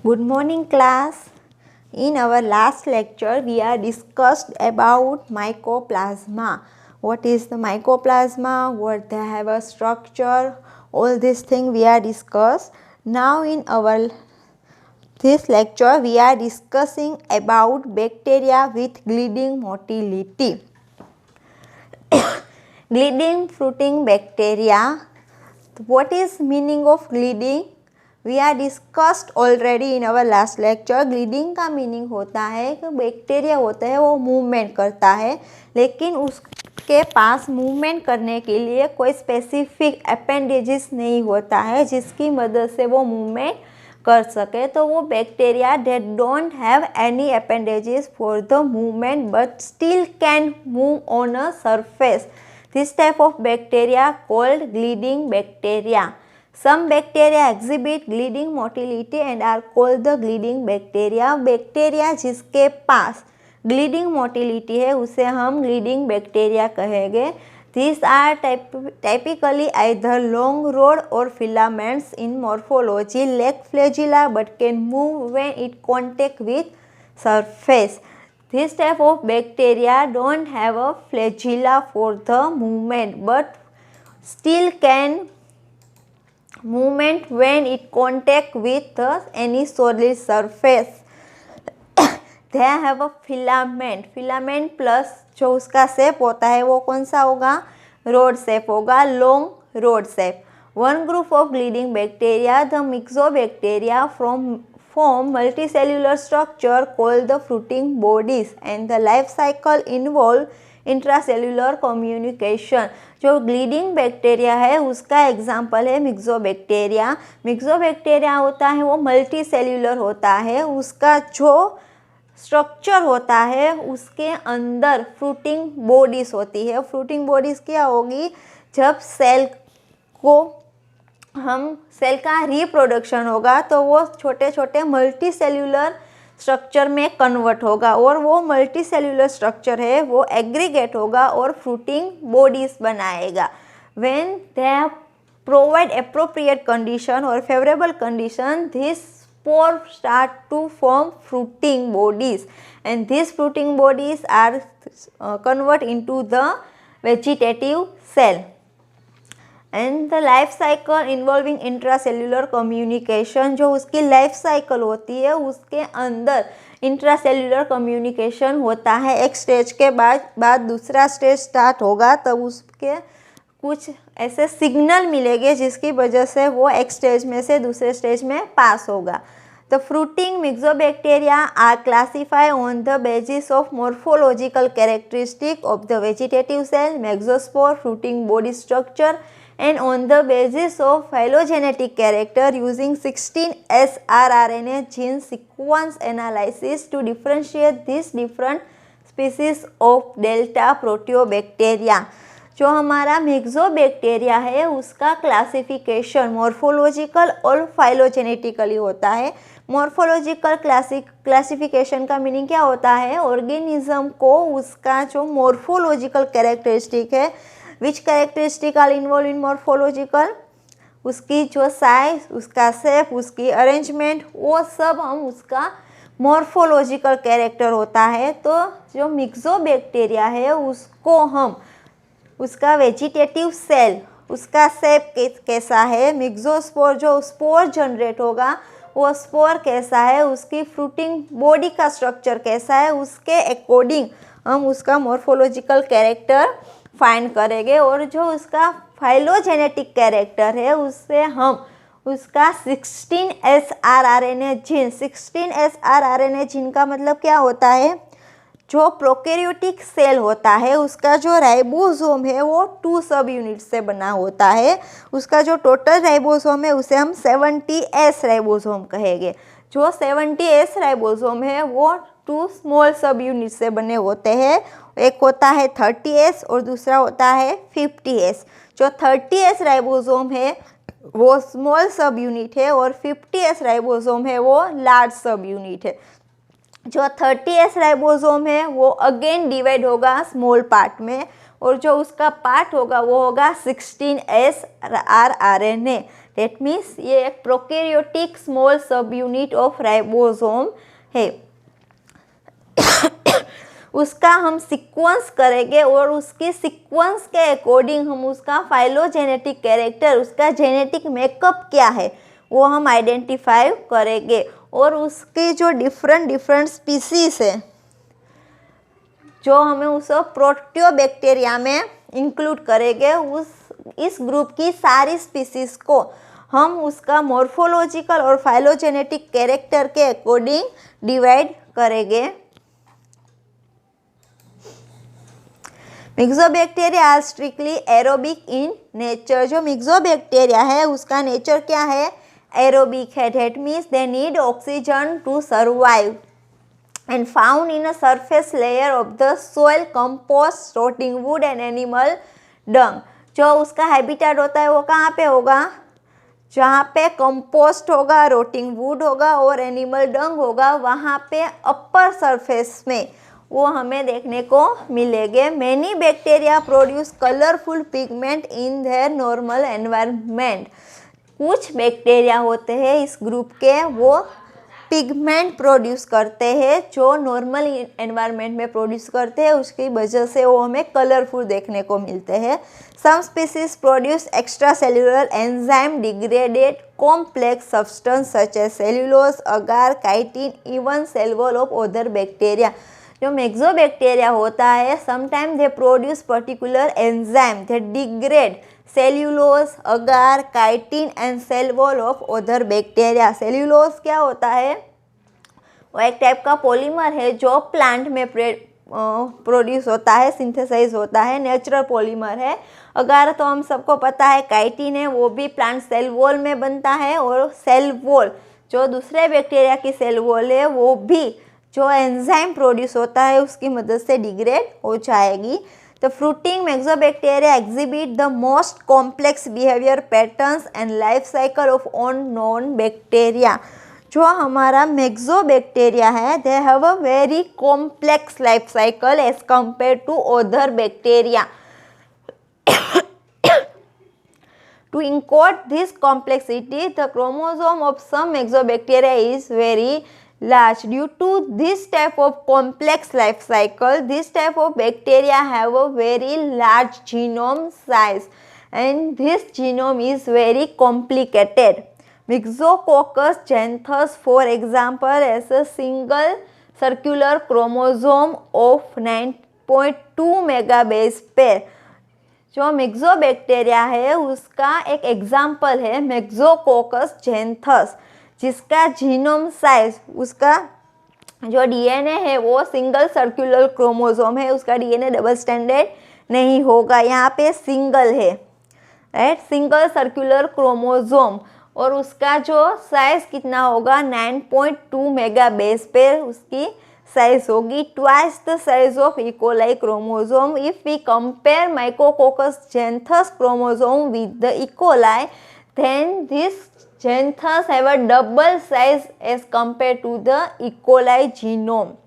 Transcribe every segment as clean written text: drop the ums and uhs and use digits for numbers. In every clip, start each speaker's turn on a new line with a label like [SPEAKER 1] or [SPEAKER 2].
[SPEAKER 1] Good morning class. In our last lecture we are discussed about mycoplasma. What is the mycoplasma? What they have a structure? All these things we are discussed. Now in our this lecture we are discussing about bacteria with gliding motility. Gliding fruiting bacteria. What is meaning of gliding? We are discussed already in our last lecture. Gliding का meaning होता है कि bacteria होता है वो movement करता है, लेकिन उसके पास मूवमेंट करने के लिए कोई स्पेसिफिक अपेंडेजेस नहीं होता है जिसकी मदद से वो मूवमेंट कर सके. तो वो bacteria that don't have any appendages for the movement but still can move on a surface. This type of bacteria called ग्लीडिंग bacteria. Some bacteria exhibit gliding motility and are called the gliding bacteria. Bacteria जिसके पास gliding motility है उसे हम gliding bacteria कहेंगे. These are typically either long rod or filaments in morphology, lack flagella but can move when it contact with surface. This type of bacteria don't have a flagella for the movement but still can movement when it contact with any solid surface. They have a filament. Filament plus जो उसका shape होता है वो कौन सा होगा? Rod shape होगा, long rod shape. One group of gliding bacteria, the myxobacteria form multicellular structure called the fruiting bodies and the life cycle involve intracellular communication. जो ग्लीडिंग बैक्टीरिया है उसका एग्जाम्पल है मिक्सोबैक्टीरिया. मिक्सोबैक्टीरिया होता है वो मल्टी सेल्यूलर होता है. उसका जो स्ट्रक्चर होता है उसके अंदर फ्रूटिंग बॉडीज होती है. फ्रूटिंग बॉडीज क्या होगी? जब सेल का रिप्रोडक्शन होगा तो वो छोटे छोटे मल्टी सेल्यूलर स्ट्रक्चर में कन्वर्ट होगा और वो मल्टी सेल्यूलर स्ट्रक्चर है वो एग्रीगेट होगा और फ्रूटिंग बॉडीज बनाएगा. When they provide appropriate condition और favourable condition, this spore start to form fruiting bodies and this fruiting bodies are convert into the vegetative cell. And the life cycle involving intracellular communication. जो उसकी life cycle होती है उसके अंदर intracellular communication होता है. एक स्टेज के बाद दूसरा स्टेज स्टार्ट होगा तब उसके कुछ ऐसे सिग्नल मिलेंगे जिसकी वजह से वो एक स्टेज में से दूसरे स्टेज में पास होगा. The fruiting myxobacteria are classified on the basis of morphological characteristic of the vegetative cell, mesospore, fruiting body structure, and on the basis of phylogenetic character using 16S rRNA gene sequence analysis to differentiate these different species of delta proteobacteria. जो हमारा मिक्सोबैक्टीरिया है उसका classification morphological और phylogenetically होता है. Morphological classification का meaning क्या होता है? ऑर्गेनिज्म को उसका जो मॉर्फोलॉजिकल कैरेक्टरिस्टिक है, which characteristic are involve in morphological, उसकी जो साइज, उसका शेप, उसकी अरेंजमेंट, वो सब हम उसका मॉर्फोलॉजिकल कैरेक्टर होता है. तो जो मिक्सोबैक्टीरिया है उसको हम उसका वेजिटेटिव सेल, उसका शेप कैसा है, मिक्सोस्पोर जो स्पोर जनरेट होगा वो स्पोर कैसा है, उसकी फ्रूटिंग बॉडी का स्ट्रक्चर कैसा है, उसके अकॉर्डिंग हम उसका मॉर्फोलॉजिकल कैरेक्टर फाइंड करेंगे. और जो उसका फाइलोजेनेटिक कैरेक्टर है उससे हम उसका 16S rRNA gene. 16S rRNA gene का मतलब क्या होता है? जो प्रोकैरियोटिक सेल होता है उसका जो राइबोसोम है वो 2 सब यूनिट से बना होता है. उसका जो टोटल राइबोसोम है उसे हम 70S राइबोसोम कहेंगे. जो 70S राइबोसोम है वो 2 स्मॉल सब यूनिट से बने होते हैं. एक होता है 30S और दूसरा होता है 50S. जो 30S राइबोसोम है वो स्मॉल सब यूनिट है और 50S राइबोसोम है वो लार्ज सब यूनिट है. जो 30S राइबोसोम है वो अगेन डिवाइड होगा स्मॉल पार्ट में और जो उसका पार्ट होगा वो होगा 16S rRNA. दैट मीन्स ये एक प्रोकैरियोटिक स्मॉल सब यूनिट ऑफ राइबोसोम है। उसका हम सीक्वेंस करेंगे और उसकी सीक्वेंस के अकॉर्डिंग हम उसका फाइलोजेनेटिक कैरेक्टर, उसका जेनेटिक मेकअप क्या है वो हम आइडेंटिफाई करेंगे। और उसकी जो डिफरेंट स्पीसीज है जो हमें उस प्रोटियोबैक्टीरिया में इंक्लूड करेंगे, इस ग्रुप की सारी स्पीसीज को हम उसका मॉर्फोलॉजिकल और फाइलोजेनेटिक कैरेक्टर के अकॉर्डिंग डिवाइड करेंगे। Myxobacteria are strictly aerobic in nature. जो मिक्सोबैक्टीरिया है उसका नेचर क्या है? एरोबिक है। That means they need oxygen to survive and found in a surface layer of the soil, compost, rotting wood and animal dung। जो उसका habitat होता है वो कहाँ पे होगा? जहाँ पे कंपोस्ट होगा, रोटिंग वुड होगा और एनिमल डंग होगा, वहाँ पे अपर सरफेस में वो हमें देखने को मिलेंगे। Many bacteria produce colourful pigment in their normal environment. कुछ बैक्टीरिया होते हैं इस ग्रुप के, वो पिगमेंट प्रोड्यूस करते हैं जो नॉर्मल एनवायरनमेंट में प्रोड्यूस करते हैं, उसकी वजह से वो हमें कलरफुल देखने को मिलते हैं। Some species produce extracellular enzyme degraded complex substance such as cellulose, agar, chitin, even cell wall of other bacteria. जो मेक्सोबैक्टीरिया होता है sometime they produce particular enzyme that degrade cellulose, agar, chitin and cell wall of other bacteria. Cellulose क्या होता है? वो एक type का polymer है जो प्लांट में प्रोड्यूस होता है, सिंथेसाइज होता है, नेचुरल पॉलीमर है। अगार तो हम सबको पता है, काइटिन है, वो भी प्लांट सेल वॉल में बनता है। और सेल वॉल जो दूसरे बैक्टीरिया की सेल वॉल है वो भी जो एंजाइम प्रोड्यूस होता है उसकी मदद से डिग्रेड हो जाएगी। The fruiting Myxobacteria exhibit the most complex behavior patterns and life cycle of unknown bacteria। जो हमारा Myxobacteria है they have a very complex life cycle as compared to other bacteria। To encode this complexity, the chromosome of some Myxobacteria is very large. Due to this type of complex life cycle, this type of bacteria have a very large genome size and this genome is very complicated. Myxococcus xanthus, for example, has a single circular chromosome of 9.2 megabase pair। जो myxobacteria है उसका एक example है मैक्सोकोकस जेंथस, जिसका genome size, उसका जो DNA है वो सिंगल सर्कुलर क्रोमोसोम है, उसका डीएनए डबल स्टैंडर्ड नहीं होगा, यहाँ पे सिंगल है, राइट, सिंगल सर्कुलर क्रोमोसोम। और उसका जो साइज कितना होगा 9.2 मेगा बेस पे उसकी साइज होगी, twice the size of E coli chromosome. If we compare Myxococcus xanthus chromosome with the E coli, then this Xanthus have a double size as compared to the E. coli genome.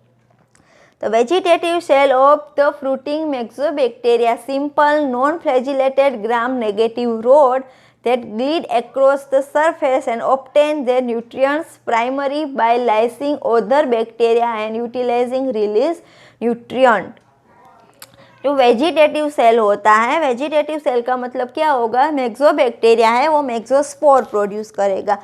[SPEAKER 1] The vegetative cell of the fruiting Myxobacteria, simple non-flagellated gram-negative rod that glide across the surface and obtain their nutrients primarily by lysing other bacteria and utilizing release nutrient। जो vegetative cell होता है, vegetative cell का मतलब क्या होगा? मैक्सोबैक्टीरिया है वो मैक्सोस्पोर produce करेगा,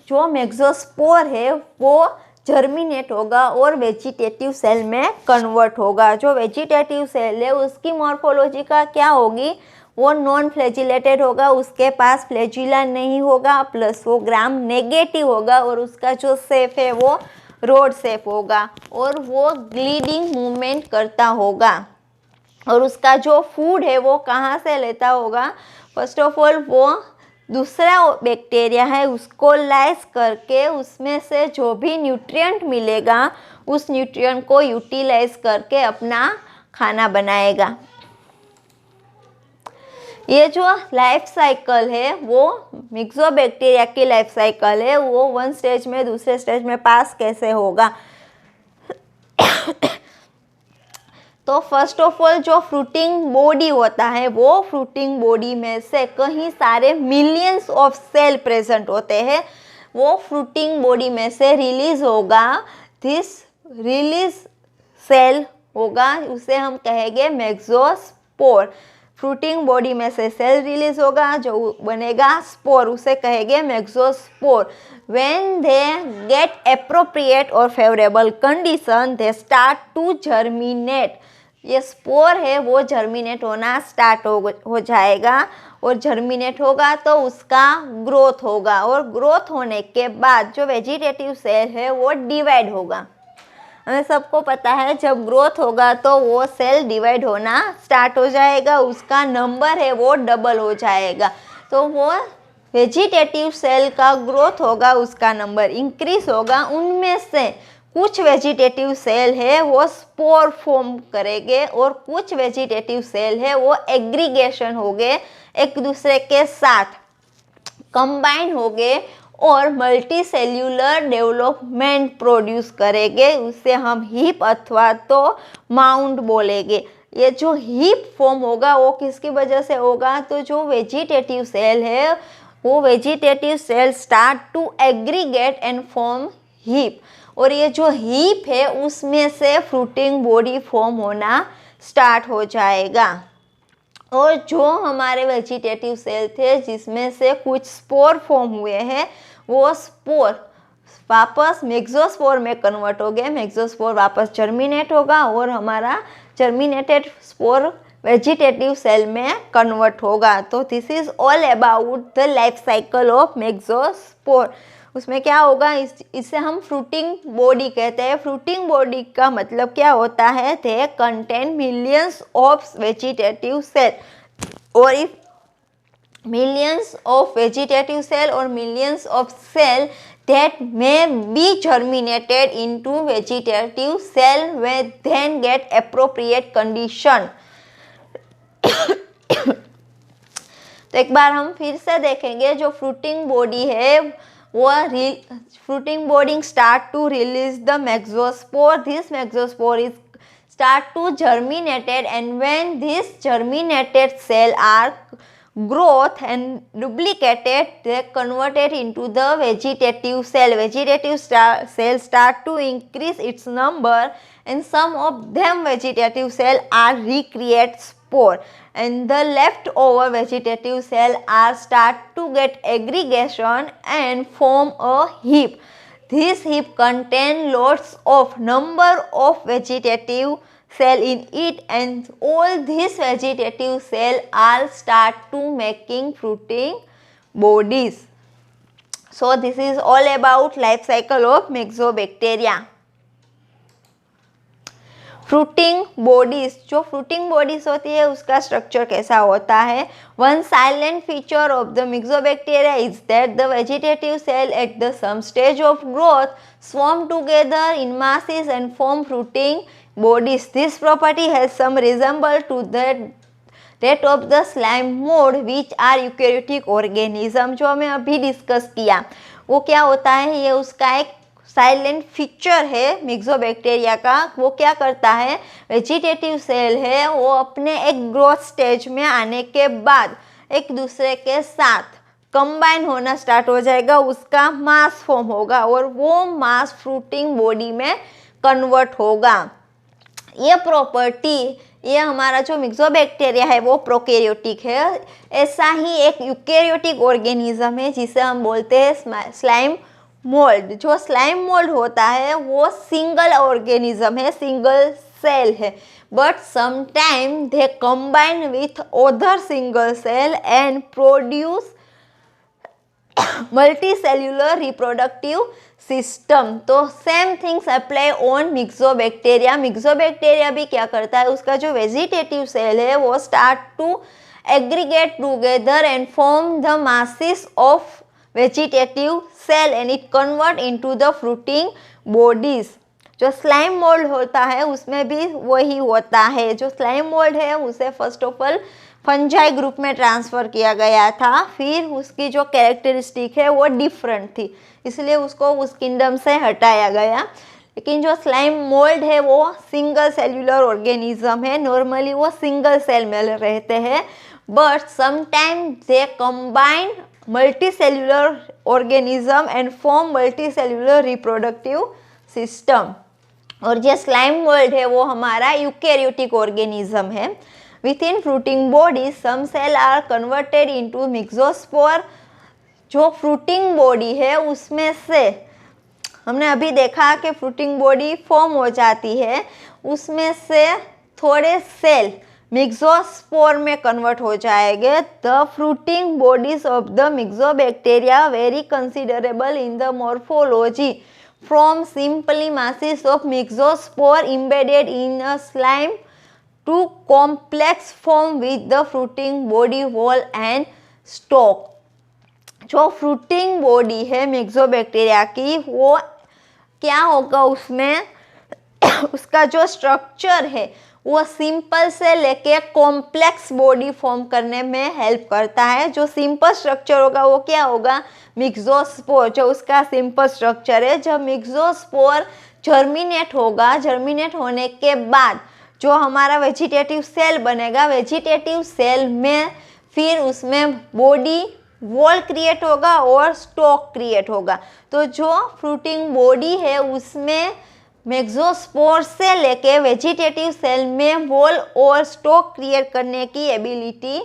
[SPEAKER 1] जो मैक्सोस्पोर है वो जर्मिनेट होगा और वेजिटेटिव सेल में कन्वर्ट होगा। जो वेजिटेटिव सेल है उसकी मॉर्फोलॉजी का क्या होगी? वो नॉन फ्लैजिलेटेड होगा, उसके पास फ्लैजुला नहीं होगा, प्लस वो ग्राम नेगेटिव होगा और उसका जो शेप है वो रोड शेप होगा और वो ग्लीडिंग मूवमेंट करता होगा। और उसका जो फूड है वो कहाँ से लेता होगा? फर्स्ट ऑफ ऑल वो दूसरा बैक्टीरिया है उसको लाइस करके उसमें से जो भी न्यूट्रिएंट मिलेगा उस न्यूट्रिएंट को यूटिलाइज करके अपना खाना बनाएगा। ये जो लाइफ साइकिल है वो मिक्सोबैक्टीरिया की लाइफ साइकिल है, वो वन स्टेज में दूसरे स्टेज में पास कैसे होगा? तो फर्स्ट ऑफ ऑल जो फ्रूटिंग बॉडी होता है वो फ्रूटिंग बॉडी में से कई सारे मिलियंस ऑफ सेल प्रेजेंट होते हैं, वो फ्रूटिंग बॉडी में से रिलीज होगा। दिस रिलीज सेल होगा, उसे हम कहेंगे मेक्सोस्पोर। फ्रूटिंग बॉडी में से सेल रिलीज होगा जो बनेगा स्पोर, उसे कहेंगे myxospore. When they get appropriate और favourable condition they start to germinate. ये स्पोर है वो जर्मिनेट होना स्टार्ट हो जाएगा, और जर्मिनेट होगा तो उसका ग्रोथ होगा, और ग्रोथ होने के बाद जो वेजिटेटिव सेल है वो डिवाइड होगा। हमें सबको पता है जब ग्रोथ होगा तो वो सेल डिवाइड होना स्टार्ट हो जाएगा, उसका नंबर है वो डबल हो जाएगा। तो वो वेजिटेटिव सेल का ग्रोथ होगा, उसका नंबर इंक्रीज होगा। उनमें से कुछ वेजिटेटिव सेल है वो स्पोर फॉर्म करेंगे, और कुछ वेजिटेटिव सेल है वो एग्रीगेशन हो गए, एक दूसरे के साथ कंबाइन हो गए और मल्टी सेल्यूलर डेवलपमेंट प्रोड्यूस करेंगे। उसे हम हीप अथवा तो माउंट बोलेंगे। ये जो हीप फॉर्म होगा वो किसकी वजह से होगा, तो जो वेजिटेटिव सेल है वो vegetative cell start to aggregate and form heap, और ये जो हीप है उसमें से फ्रूटिंग बॉडी फॉर्म होना स्टार्ट हो जाएगा। और जो हमारे वेजिटेटिव सेल थे जिसमें से कुछ स्पोर फॉर्म हुए हैं, वो स्पोर वापस मेक्सोस्पोर में कन्वर्ट हो गए। मेक्सोस्पोर वापस जर्मिनेट होगा और हमारा जर्मिनेटेड स्पोर वेजिटेटिव सेल में कन्वर्ट होगा। तो this is all about the life cycle of myxospore. उसमें क्या होगा, इसे हम फ्रूटिंग बॉडी कहते हैं। फ्रूटिंग बॉडी का मतलब क्या होता है, they contain millions of vegetative cell, और if millions of vegetative cell or millions of cell that may be germinated into vegetative cell will then get appropriate condition। तो एक बार हम फिर से देखेंगे, जो फ्रूटिंग बॉडी है वो fruiting body start to release the myxospore. This myxospore is start to germinated, and when this germinated cell are growth and duplicated, they converted into the vegetative cell. Vegetative cell start to increase its number, and some of them vegetative cell are recreate spore, and the leftover vegetative cell are start to get aggregation and form a heap. This heap contain lots of number of vegetative cell in it, and all these vegetative cell all start to making fruiting bodies. So this is all about life cycle of myxobacteria. Fruiting bodies, जो fruiting bodies होती है उसका structure कैसा होता है। One silent feature of the myxobacteria is that the vegetative cell at the some stage of growth swarm together in masses and form fruiting bodies. This property has some resemble to that of the slime mold, which are eukaryotic organism। जो हमें अभी discuss किया वो क्या होता है, ये उसका एक साइलेंट फीचर है मिक्सोबैक्टीरिया का। वो क्या करता है, वेजिटेटिव सेल है वो अपने एक ग्रोथ स्टेज में आने के बाद एक दूसरे के साथ कंबाइन होना स्टार्ट हो जाएगा, उसका मास फॉर्म होगा और वो मास फ्रूटिंग बॉडी में कन्वर्ट होगा। ये प्रॉपर्टी, ये हमारा जो मिक्सोबैक्टीरिया है वो प्रोकैरियोटिक है। ऐसा ही एक यूकैरियोटिक ऑर्गेनिज्म है जिसे हम बोलते हैं स्लाइम मोल्ड। जो स्लाइम मोल्ड होता है वो सिंगल ऑर्गेनिज्म है, सिंगल सेल है, but sometime they combine with other single cell and produce multicellular reproductive system. तो same things apply on myxobacteria. Myxobacteria भी क्या करता है, उसका जो वेजिटेटिव सेल है वो start to aggregate together and form the masses of vegetative cell and it convert into the fruiting bodies. जो स्लाइम मोल्ड होता है उसमें भी वही होता है। जो स्लाइम मोल्ड है उसे first of all fungi group में ट्रांसफ़र किया गया था, फिर उसकी जो कैरेक्टरिस्टिक है वो डिफरेंट थी, इसलिए उसको उस किंगडम से हटाया गया। लेकिन जो स्लाइम मोल्ड है वो सिंगल सेल्यूलर ऑर्गेनिज्म है, नॉर्मली वो सिंगल सेल में रहते हैं, but sometime they combine multi cellular organism and form multi cellular reproductive system. और जो स्लाइम मोल्ड है वो हमारा यूकैरियोटिक ऑर्गेनिज्म है। Within fruiting body some cell are converted into myxospore. जो फ्रूटिंग बॉडी है उसमें से हमने अभी देखा कि फ्रूटिंग बॉडी फॉर्म हो जाती है, उसमें से थोड़े सेल मिक्सोस्पोर में कन्वर्ट हो जाएंगे। The fruiting bodies of the myxobacteria very considerable in the morphology from simply masses of mixospore embedded in a slime to complex form with the fruiting body wall and stalk। जो fruiting body है मिक्सोबैक्टीरिया की वो क्या होगा, उसमें उसका जो structure है वो सिंपल से लेके कॉम्प्लेक्स बॉडी फॉर्म करने में हेल्प करता है। जो सिंपल स्ट्रक्चर होगा वो क्या होगा, मिक्सोस्पोर, जो उसका सिंपल स्ट्रक्चर है। जब मिक्सोस्पोर जर्मिनेट होगा, जर्मिनेट होने के बाद जो हमारा वेजिटेटिव सेल बनेगा, वेजिटेटिव सेल में फिर उसमें बॉडी वॉल क्रिएट होगा और स्टॉक क्रिएट होगा। तो जो फ्रूटिंग बॉडी है उसमें मेक्सोस्पोर से लेके वेजिटेटिव सेल में वॉल और स्टॉक क्रिएट करने की एबिलिटी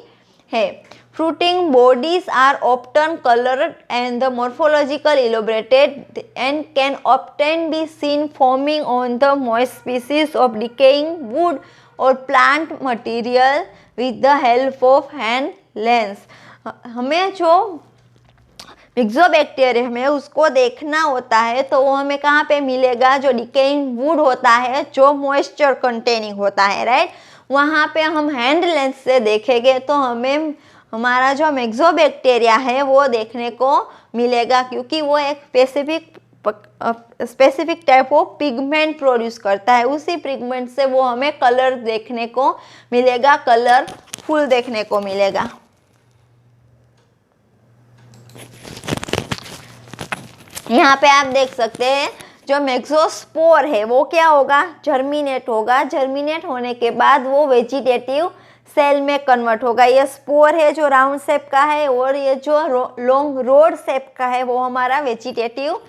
[SPEAKER 1] है। Fruiting bodies are often coloured and the morphological elaborated and can often be seen forming on the moist species of decaying wood और plant material with the help of hand lens. हमें जो मिक्सोबैक्टीरिया में उसको देखना होता है तो वो हमें कहाँ पे मिलेगा, जो डिकेइंग वुड होता है, जो मॉइस्चर कंटेनिंग होता है, राइट, वहाँ पे हम हैंड लेंस से देखेंगे तो हमें हमारा जो मिक्सोबैक्टीरिया है वो देखने को मिलेगा, क्योंकि वो एक specific type of pigment produce करता है। उसी पिगमेंट से वो हमें कलर देखने को मिलेगा, कलरफुल देखने को मिलेगा। यहाँ पे आप देख सकते हैं जो मेक्सोस्पोर है वो क्या होगा, जर्मिनेट होगा। जर्मिनेट होने के बाद वो वेजिटेटिव सेल में कन्वर्ट होगा। ये स्पोर है जो राउंड शेप का है और ये जो लॉन्ग रोड शेप का है वो हमारा वेजिटेटिव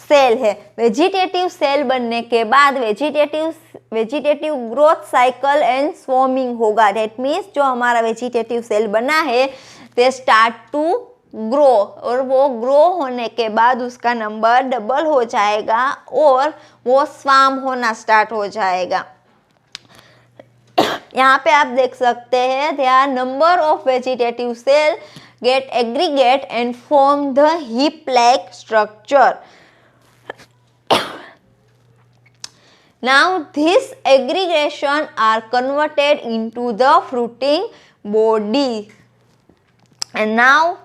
[SPEAKER 1] सेल है। वेजिटेटिव सेल बनने के बाद वेजिटेटिव ग्रोथ साइकिल एंड स्वॉर्मिंग होगा। दैट मीन्स जो हमारा वेजिटेटिव सेल बना है दे स्टार्ट टू ग्रो, और वो ग्रो होने के बाद उसका नंबर डबल हो जाएगा और वो स्वार्म होना स्टार्ट हो जाएगा। यहाँ पे आप देख सकते हैं there are number of vegetative cell get aggregate and form the heap like structure. Now this aggregation are converted into the fruiting body, and now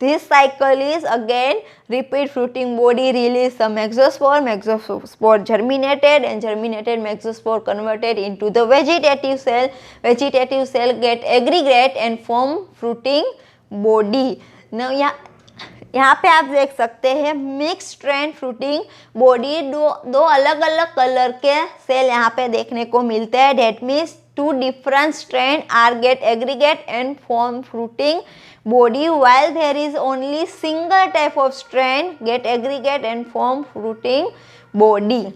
[SPEAKER 1] this cycle is again repeat. Fruiting body release some mesospore germinated, and germinated mesospore converted into the vegetative cell get aggregate and form fruiting body. Now यहाँ पे आप देख सकते हैं mix strand fruiting body, दो अलग अलग colour के सेल यहाँ पे देखने को मिलते हैं। That means two different strand are get aggregate and form fruiting body, while there is only single type of strand get aggregate and form fruiting body.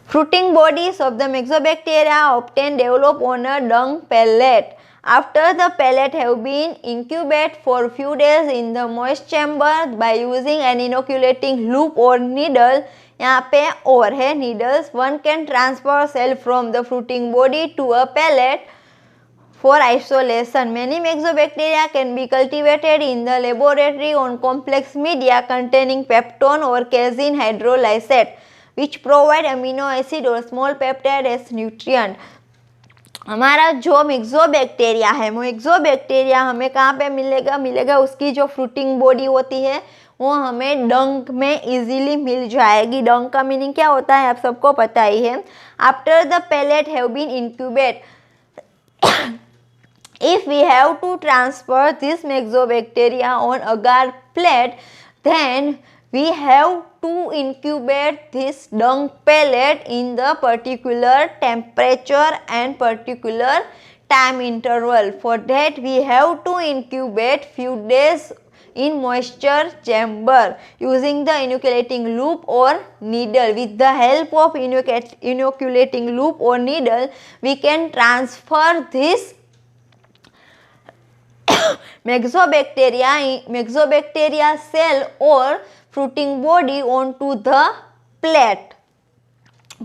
[SPEAKER 1] Fruiting bodies of the myxobacteria often develop on a dung pellet. After the pellet have been incubated for few days in the moist chamber by using an inoculating loop or needle, यहाँ पे और है needles, one can transfer cell from the fruiting body to a pellet for isolation. Many myxobacteria can be cultivated in the laboratory on complex media containing peptone or casein hydrolysate, which provide amino acid or small peptide as nutrient. हमारा जो myxobacteria है, मिक्सोबैक्टीरिया हमें कहाँ पे मिलेगा उसकी जो fruiting body होती है वो हमें डंक में इजीली मिल जाएगी. डंक का मीनिंग क्या होता है आप सबको पता ही है. After the pellet have been incubate, if we have to transfer this myxobacteria on agar plate, then we have to incubate this dung pellet in the particular temperature and particular time interval. For that we have to incubate few days in moisture chamber using the inoculating loop or needle. With the help of inoculating loop or needle, we can transfer this myxobacteria cell or fruiting body onto the plate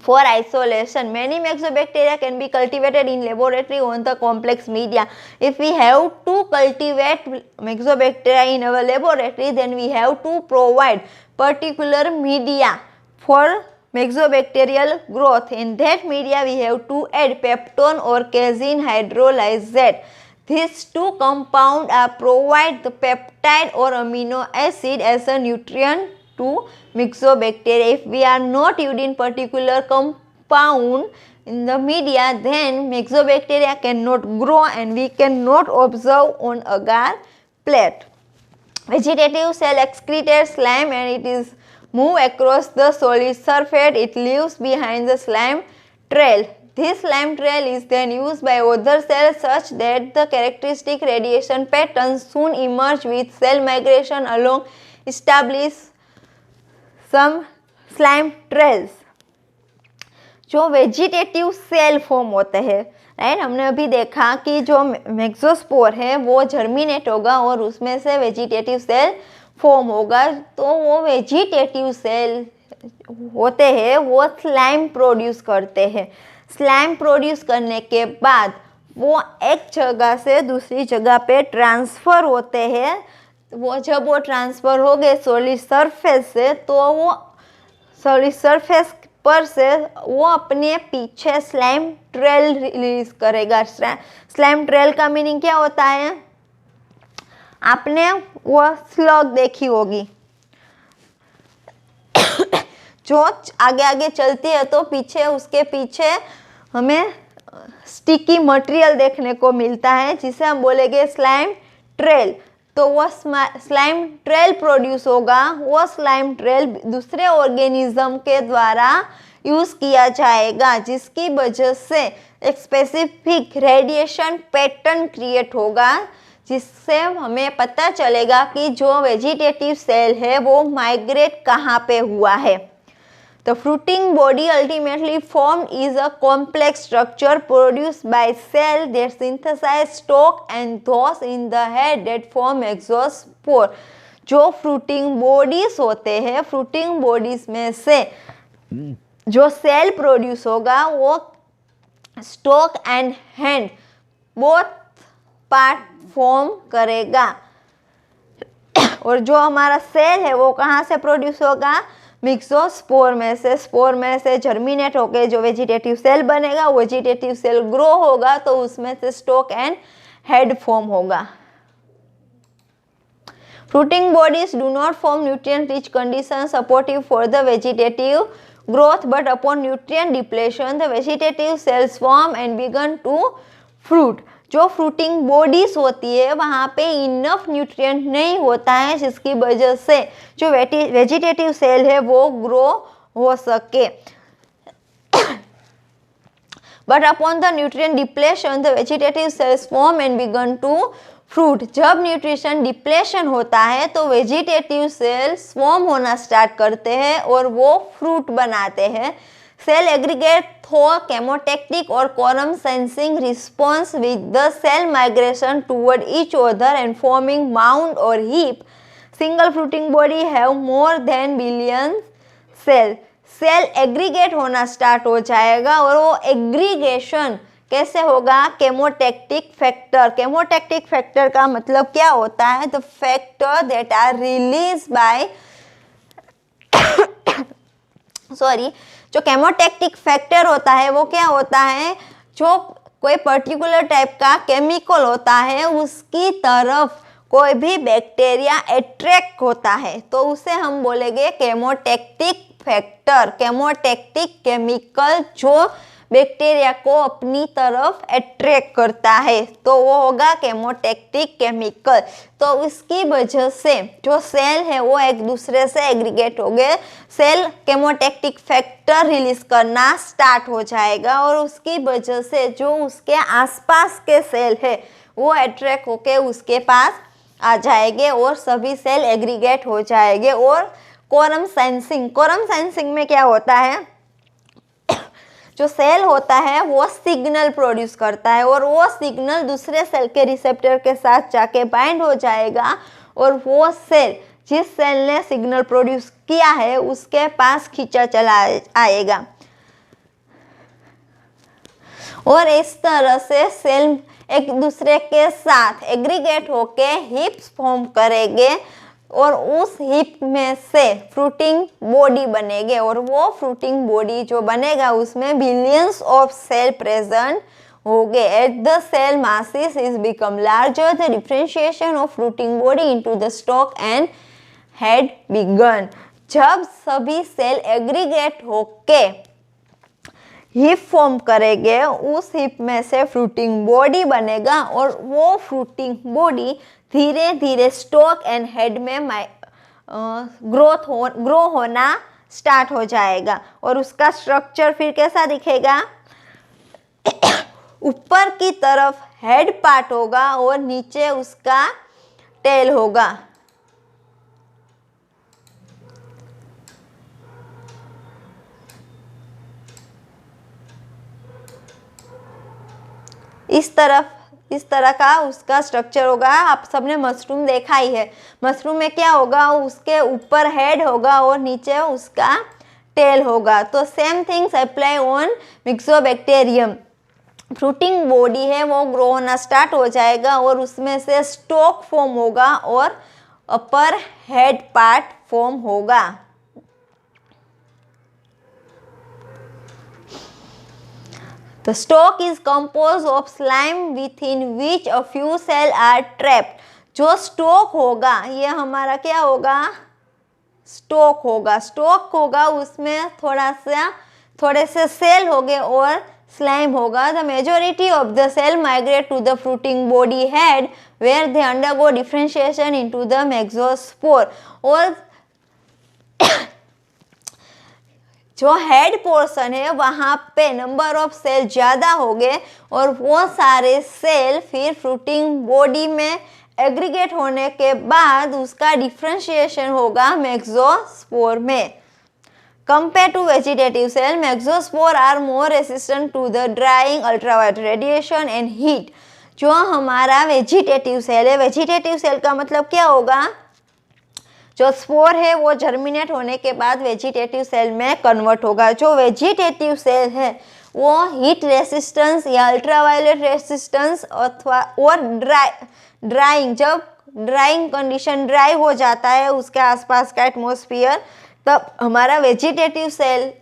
[SPEAKER 1] for isolation. Many myxobacteria can be cultivated in laboratory on the complex media. If we have to cultivate myxobacteria in our laboratory, then we have to provide particular media for myxobacterial growth. In that media, we have to add peptone or casein hydrolysate. These two compounds provide the peptide or amino acid as a nutrient to myxobacteria. If we are not using particular compound in the media, then myxobacteria cannot grow and we cannot observe on agar plate. Vegetative cell excretes slime and it is move across the solid surface. It leaves behind the slime trail. This slime trail is then used by other cells such that the characteristic radiation patterns soon emerge with cell migration along establish some slime trails. जो vegetative cell form होते हैं, right, हमने अभी देखा कि जो मैक्सोस्पोर है वो जर्मिनेट होगा और उसमें से वेजिटेटिव सेल फॉर्म होगा. तो वो वेजिटेटिव सेल होते हैं वो स्लाइम प्रोड्यूस करते हैं. स्लाइम प्रोड्यूस करने के बाद वो एक जगह से दूसरी जगह पे ट्रांसफ़र होते हैं. जब वो ट्रांसफ़र हो गए सॉलिड सरफेस से, तो वो सॉलिड सरफेस पर से वो अपने पीछे स्लाइम ट्रेल रिलीज करेगा. स्लाइम ट्रेल का मीनिंग क्या होता है? आपने वो स्लग देखी होगी जो आगे आगे चलती है तो पीछे उसके पीछे हमें स्टिकी मटेरियल देखने को मिलता है जिसे हम बोलेंगे स्लाइम ट्रेल. तो वो स्लाइम ट्रेल प्रोड्यूस होगा. वो स्लाइम ट्रेल दूसरे ऑर्गेनिज्म के द्वारा यूज़ किया जाएगा जिसकी वजह से एक स्पेसिफिक रेडिएशन पैटर्न क्रिएट होगा जिससे हमें पता चलेगा कि जो वेजिटेटिव सेल है वो माइग्रेट कहाँ पे हुआ है. The fruiting body ultimately formed is a complex structure produced by cells that synthesize stalk and those in the head that form exospore. जो fruiting bodies होते हैं, fruiting bodies में से जो सेल प्रोड्यूस होगा वो stock and hand both part form करेगा. और जो हमारा सेल है वो कहाँ से प्रोड्यूस होगा? मिक्सोस्पोर में से. स्पोर में से जर्मिनेट होकर जो वेजिटेटिव सेल बनेगा, वेजिटेटिव सेल ग्रो होगा तो उसमें से स्टॉक एंड हेड फॉर्म होगा. Fruiting bodies do not form nutrient-rich conditions supportive for the vegetative growth, but upon nutrient depletion, the vegetative cells form and begin to fruit. जो fruiting bodies होती है वहाँ पे इनफ न्यूट्रिएंट नहीं होता है जिसकी वजह से जो वेजिटेटिव सेल है वो ग्रो हो सके. But upon the nutrient depletion the vegetative cells form and begin to fruit. जब न्यूट्रिशन डिप्लेशन होता है तो वेजिटेटिव सेल्स फॉर्म होना स्टार्ट करते हैं और वो फ्रूट बनाते हैं. Cell aggregate through chemotactic or quorum sensing response with the cell migration toward each other and forming mound or heap. Single fruiting body have more than billion cell. Cell aggregate होना start हो जाएगा और वो aggregation कैसे होगा? Chemotactic factor. Chemotactic factor का मतलब क्या होता है? The factor that are released by जो केमोटैक्टिक फैक्टर होता है वो क्या होता है? जो कोई पर्टिकुलर टाइप का केमिकल होता है उसकी तरफ कोई भी बैक्टीरिया अट्रैक्ट होता है तो उसे हम बोलेंगे केमोटैक्टिक फैक्टर. केमोटैक्टिक केमिकल जो बैक्टीरिया को अपनी तरफ अट्रैक्ट करता है, तो वो होगा केमोटैक्टिक केमिकल। तो इसकी वजह से जो सेल है वो एक दूसरे से एग्रीगेट हो गए, सेल केमोटैक्टिक फैक्टर रिलीज करना स्टार्ट हो जाएगा और उसकी वजह से जो उसके आसपास के सेल है वो अट्रैक्ट होके उसके पास आ जाएंगे और सभी सेल एग्रीगेट हो जाएंगे। और कोरम सेंसिंग में क्या होता है, जो सेल होता है वो सिग्नल प्रोड्यूस करता है और वो सिग्नल दूसरे सेल के रिसेप्टर के साथ जाके बाइंड हो जाएगा और वो सेल जिस सेल ने सिग्नल प्रोड्यूस किया है उसके पास खींचा चला आएगा और इस तरह से सेल एक दूसरे के साथ एग्रीगेट होके हिप्स फॉर्म करेंगे और उस हिप में से फ्रूटिंग बॉडी बनेगी और वो फ्रूटिंग बॉडी जो बनेगा उसमें बिलियंस ऑफ सेल प्रेजेंट होंगे। At the cell masses is become larger, the differentiation of fruiting body into the stalk and head began. जब सभी सेल एग्रीगेट होके हिप फॉर्म करेंगे उस हिप में से फ्रूटिंग बॉडी बनेगा और वो फ्रूटिंग बॉडी धीरे धीरे स्टॉक एंड हेड में ग्रो होना स्टार्ट हो जाएगा और उसका स्ट्रक्चर फिर कैसा दिखेगा, ऊपर की तरफ हेड पार्ट होगा और नीचे उसका टेल होगा। इस तरह का उसका स्ट्रक्चर होगा। आप सबने मशरूम देखा ही है, मशरूम में क्या होगा, उसके ऊपर हेड होगा और नीचे उसका टेल होगा। तो same things apply on myxobacterium. Fruiting body है वो ग्रो होना स्टार्ट हो जाएगा और उसमें से स्टॉक फॉर्म होगा और अपर हेड पार्ट फॉर्म होगा। The stalk is composed of slime within which a few cells are trapped. जो स्टॉक होगा ये हमारा क्या होगा, स्टॉक होगा उसमें थोड़े से सेल होंगे और स्लाइम होगा। The majority of the cell migrate to the fruiting body head where they undergo differentiation into the mesospore। और जो हेड पोर्शन है वहाँ पे नंबर ऑफ सेल ज़्यादा हो गए और वो सारे सेल फिर फ्रूटिंग बॉडी में एग्रीगेट होने के बाद उसका डिफ्रेंशिएशन होगा मेक्सोस्पोर में। Compare to vegetative cell, myxospore are more resistant to the drying, ultraviolet radiation and heat. जो हमारा वेजिटेटिव सेल है, वेजिटेटिव सेल का मतलब क्या होगा, जो स्पोर है वो जर्मिनेट होने के बाद वेजिटेटिव सेल में कन्वर्ट होगा। जो वेजिटेटिव सेल है वो हीट रेसिस्टेंस या अल्ट्रावायलेट रेसिस्टेंस अथवा और ड्राइंग, जब ड्राइंग कंडीशन ड्राई हो जाता है उसके आसपास का एटमॉस्फेयर, तब हमारा वेजिटेटिव सेल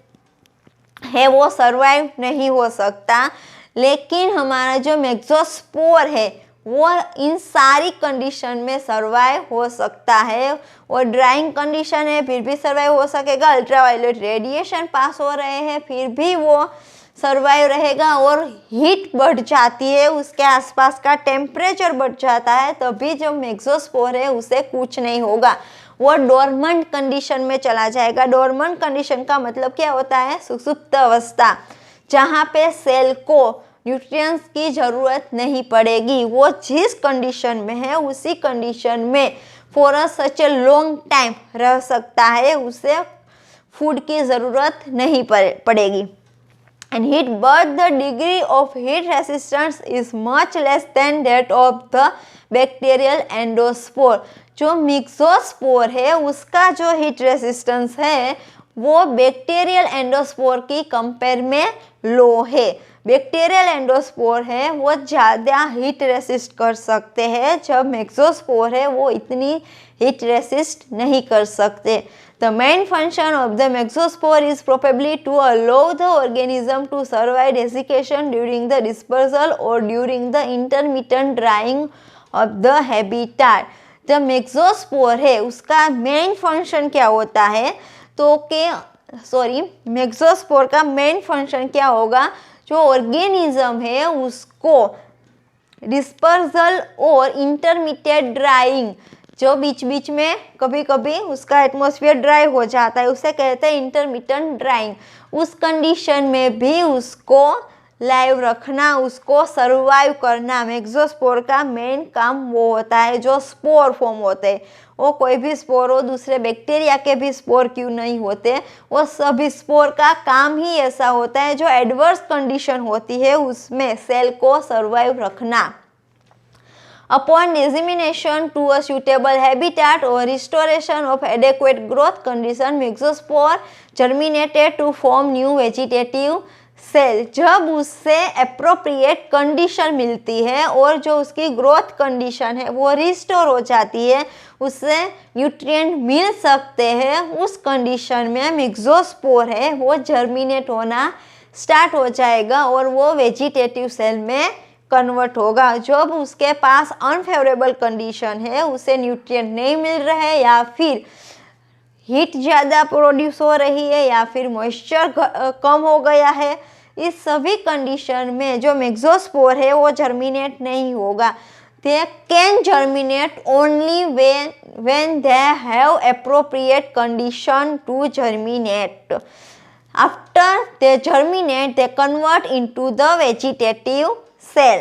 [SPEAKER 1] है वो सर्वाइव नहीं हो सकता। लेकिन हमारा जो मेक्सोस्पोर है वो इन सारी कंडीशन में सर्वाइव हो सकता है और ड्राइंग कंडीशन है फिर भी सर्वाइव हो सकेगा, अल्ट्रावायलेट रेडिएशन पास हो रहे हैं फिर भी वो सर्वाइव रहेगा और हीट बढ़ जाती है, उसके आसपास का टेम्परेचर बढ़ जाता है, तभी जो मेक्सोस्पोर है उसे कुछ नहीं होगा, वो डोरमेंट कंडीशन में चला जाएगा। डोरमेंट कंडीशन का मतलब क्या होता है, सुसुप्त अवस्था, जहाँ पे सेल को न्यूट्रिएंट्स की ज़रूरत नहीं पड़ेगी। वो जिस कंडीशन में है उसी कंडीशन में for such a long time रह सकता है, उसे फूड की ज़रूरत नहीं पड़ेगी। And heat but the degree of heat resistance is much less than that of the bacterial endospore. जो मिक्सोस्पोर है उसका जो हीट रेसिस्टेंस है वो बैक्टीरियल एंडोस्पोर की कंपेयर में लो है। बैक्टीरियल एंडोस्पोर है वो ज़्यादा हीट रेसिस्ट कर सकते हैं, जब मेक्सोस्पोर है वो इतनी हीट रेसिस्ट नहीं कर सकते। The main function of the mesospore is probably to allow the organism to survive desiccation during the dispersal or during the intermittent drying of the habitat। जो मेक्सोस्पोर है उसका मेन फंक्शन क्या होता है, तो कि मेक्सोस्पोर का मेन फंक्शन क्या होगा, जो ऑर्गेनिज्म है उसको डिस्पर्सल और इंटरमीडिएट ड्राइंग, जो बीच बीच में कभी कभी उसका एटमॉस्फेयर ड्राई हो जाता है, उसे कहते हैं इंटरमिटेंट ड्राइंग, उस कंडीशन में भी उसको लाइव रखना, उसको सर्वाइव करना, मेक्सोस्पोर का मेन काम वो होता है। जो स्पोर फॉर्म होते हैं, वो कोई भी स्पोर हो, दूसरे बैक्टीरिया के भी स्पोर क्यों नहीं होते, वो सभी स्पोर का काम ही ऐसा होता है जो एडवर्स कंडीशन होती है उसमें सेल को सर्वाइव रखना। Upon dissemination to a suitable habitat or restoration of adequate growth condition, mesospore germinated to form new vegetative cell। जब उससे appropriate condition मिलती है और जो उसकी growth condition है वो restore हो जाती है, उससे nutrient मिल सकते हैं, उस condition में mesospore है वो germinate होना start हो जाएगा और वो vegetative cell में कन्वर्ट होगा। जब उसके पास अनफेवरेबल कंडीशन है, उसे न्यूट्रिएंट नहीं मिल रहे है, या फिर हीट ज़्यादा प्रोड्यूस हो रही है, या फिर मॉइस्चर कम हो गया है, इस सभी कंडीशन में जो मेक्सोस्पोर है वो जर्मिनेट नहीं होगा। They can germinate only when they have appropriate condition to germinate. After they germinate, they convert into the vegetative cell।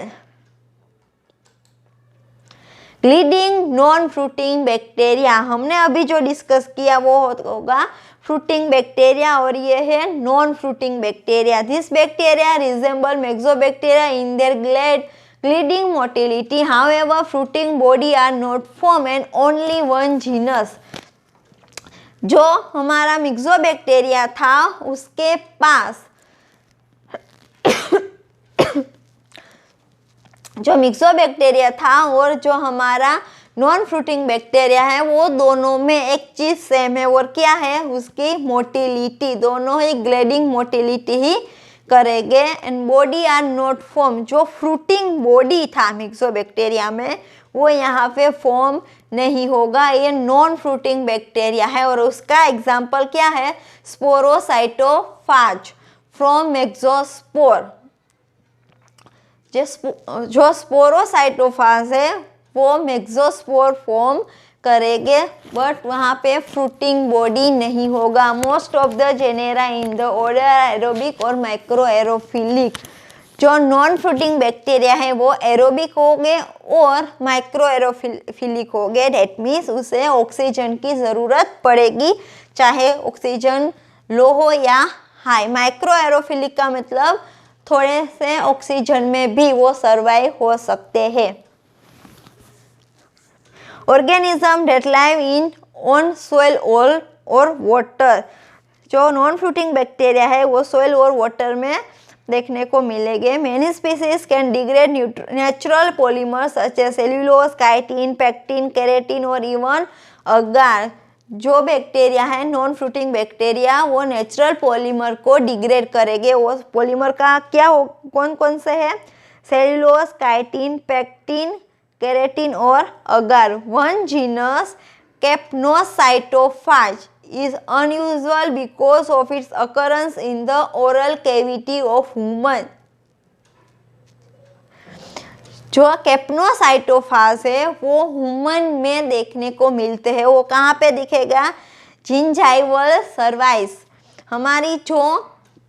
[SPEAKER 1] ग्लीडिंग non fruiting bacteria, हमने अभी जो डिस्कस किया वो होगा फ्रूटिंग बैक्टीरिया, और ये है non fruiting bacteria. This bacteria resemble myxobacteria in their gliding motility, however fruiting body are not form and only one genus. जो हमारा मेक्सोबैक्टीरिया था उसके पास जो मिक्सोबैक्टीरिया था और जो हमारा नॉन फ्रूटिंग बैक्टीरिया है, वो दोनों में एक चीज सेम है, और क्या है, उसकी मोटिलिटी, दोनों ही ग्लेडिंग मोटिलिटी ही करेंगे। And body are not form, जो फ्रूटिंग बॉडी था मिक्सोबैक्टीरिया में वो यहाँ पे फॉर्म नहीं होगा, ये नॉन फ्रूटिंग बैक्टीरिया है। और उसका एग्जाम्पल क्या है, स्पोरोसाइटोफाज फ्रॉम मेक्सोस्पोर। जो स्पोरोसाइटोफाज है वो मेक्सोस्पोर फॉर्म करेंगे, बट वहाँ पे फ्रूटिंग बॉडी नहीं होगा। Most of the genera in the order aerobic और माइक्रो एरोफिलिक। जो नॉन फ्रूटिंग बैक्टीरिया है वो एरोबिक हो गए और माइक्रो एरोफिलिक हो गए। डेट मीन्स उसे ऑक्सीजन की ज़रूरत पड़ेगी, चाहे ऑक्सीजन लो हो या हाई। माइक्रो एरोफिलिक का मतलब थोड़े से ऑक्सीजन में भी वो सर्वाइव हो सकते हैं। Organism that live in on soil और वाटर। जो नॉन फ्रूटिंग बैक्टीरिया है वो सोइल और वाटर में देखने को मिलेंगे। Many species can degrade natural polymers such as cellulose, chitin, pectin, keratin और इवन अगार। जो बैक्टीरिया है नॉन फ्रूटिंग बैक्टीरिया वो नेचुरल पॉलीमर को डिग्रेड करेंगे। वो पॉलीमर का क्या कौन कौन से है, सेल्यूलोज, काइटिन, पेक्टिन, केराटिन और agar. One genus capnocytophaga is unusual because of its occurrence in the oral cavity of human। जो कैप्नोसाइटोफाज है वो ह्यूमन में देखने को मिलते हैं। वो कहाँ पे दिखेगा, जिंजाइवल सर्वाइस। हमारी जो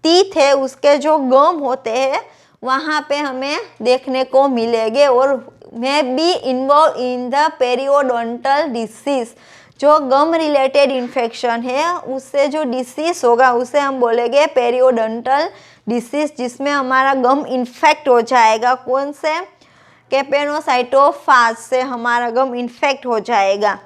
[SPEAKER 1] टीथ है उसके जो गम होते हैं वहाँ पे हमें देखने को मिलेंगे, और may be involve in the periodontal disease. जो गम रिलेटेड इन्फेक्शन है उससे जो डिसीज होगा उसे हम बोलेंगे पेरियोडोंटल डिसीज, जिसमें हमारा गम इन्फेक्ट हो जाएगा। कौन से, कैप्नोसाइटोफाज से हमारा गम इन्फेक्ट हो जाएगा।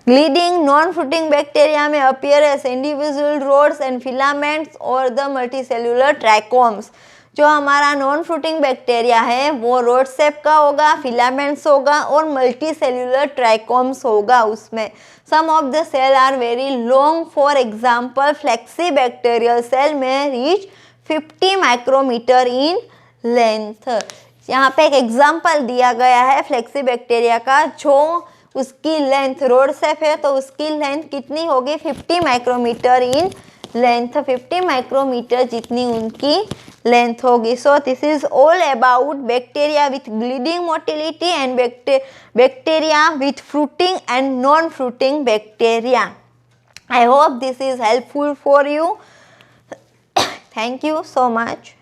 [SPEAKER 1] ग्लीडिंग नॉन फ्रूटिंग बैक्टीरिया में appear as individual rods and filaments और द मल्टीसेल्युलर ट्राइकोम्स। जो हमारा नॉन फ्रूटिंग बैक्टीरिया है वो रोड शेप का होगा, फिलामेंट्स होगा और मल्टी सेल्यूलर ट्राइकोम्स होगा उसमें। Some of the cell are very long, for example flexi bacterial cell में रीच 50 माइक्रोमीटर इन लेंथ। यहाँ पे एक एग्जाम्पल दिया गया है फ्लेक्सी बैक्टीरिया का, जो उसकी लेंथ, रोड शेप है तो उसकी लेंथ कितनी होगी, 50 माइक्रोमीटर इन लेंथ, 50 माइक्रोमीटर जितनी उनकी लेंथ होगी. So this is all about bacteria with ग्लीडिंग motility and bacteria with fruiting and non fruiting bacteria. I hope this is helpful for you. Thank you so much.